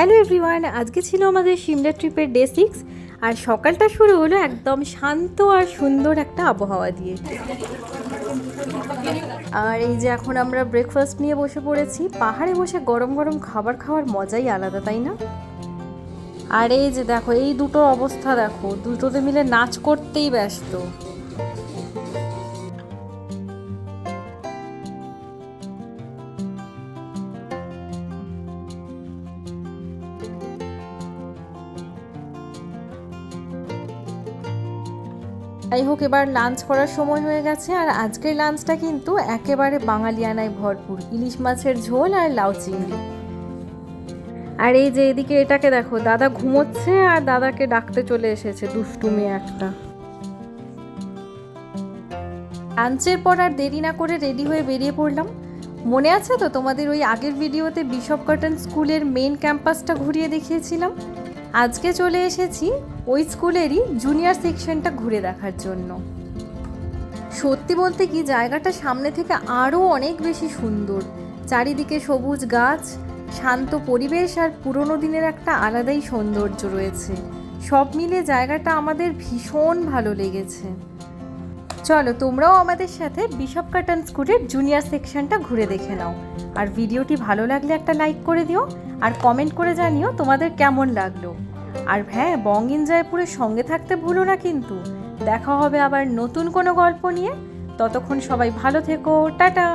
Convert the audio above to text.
Hello everyone, আজকে ছিল আমাদের সিমলা ট্রিপের ডে 6 আর সকালটা শুরু হলো একদম শান্ত আর সুন্দর একটা আবহাওয়া দিয়ে। আর এই যে এখন আমরা ব্রেকফাস্ট নিয়ে বসে পড়েছি। পাহাড়ে বসে গরম গরম খাবার খাওয়ার মজাই আলাদা, তাই না? আর এই যে দেখো, এই দুটোর অবস্থা দেখো, দুটোতে মিলে নাচ করতেই ব্যস্ত। যাই হোক, এবার লাঞ্চ করার সময় হয়ে গেছে। আর আজকের লাঞ্চটা কিন্তু একেবারে বাঙালিয়ানায় ভরপুর, ইলিশ মাছের ঝোল আর লাউ চিংড়ি। আর এই যে এদিকে এটাকে দেখো, দাদা ঘুমোচ্ছে আর দাদাকে ডাকতে চলে এসেছে দুষ্টু মেয়ে একটা। লাঞ্চের পর আর দেরি না করে রেডি হয়ে বেরিয়ে পড়লাম। মনে আছে তো তোমাদের ওই আগের ভিডিওতে বিশপ কটন স্কুলের মেন ক্যাম্পাসটা ঘুরিয়ে দেখিয়েছিলাম? আজকে চলে এসেছি ওই স্কুলেরই জুনিয়র সেকশনটা ঘুরে দেখার জন্য। সত্যি বলতে কি, জায়গাটা সামনে থেকে আরও অনেক বেশি সুন্দর। চারিদিকে সবুজ গাছ, শান্ত পরিবেশ আর পুরনো দিনের একটা আলাদাই সৌন্দর্য রয়েছে। সব মিলে জায়গাটা আমাদের ভীষণ ভালো লেগেছে। চলো তোমরাও আমাদের সাথে বিশপ কটন স্কুলের জুনিয়র সেকশনটা ঘুরে দেখে নাও। আর ভিডিওটি ভালো লাগলে একটা লাইক করে দিও আর কমেন্ট করে জানিও তোমাদের কেমন লাগলো। আর হ্যাঁ, বং ইন জয়পুরের সঙ্গে থাকতে ভুলো না কিন্তু। দেখা হবে আবার নতুন কোনো গল্প নিয়ে। ততক্ষণ সবাই ভালো থেকো, টাটা।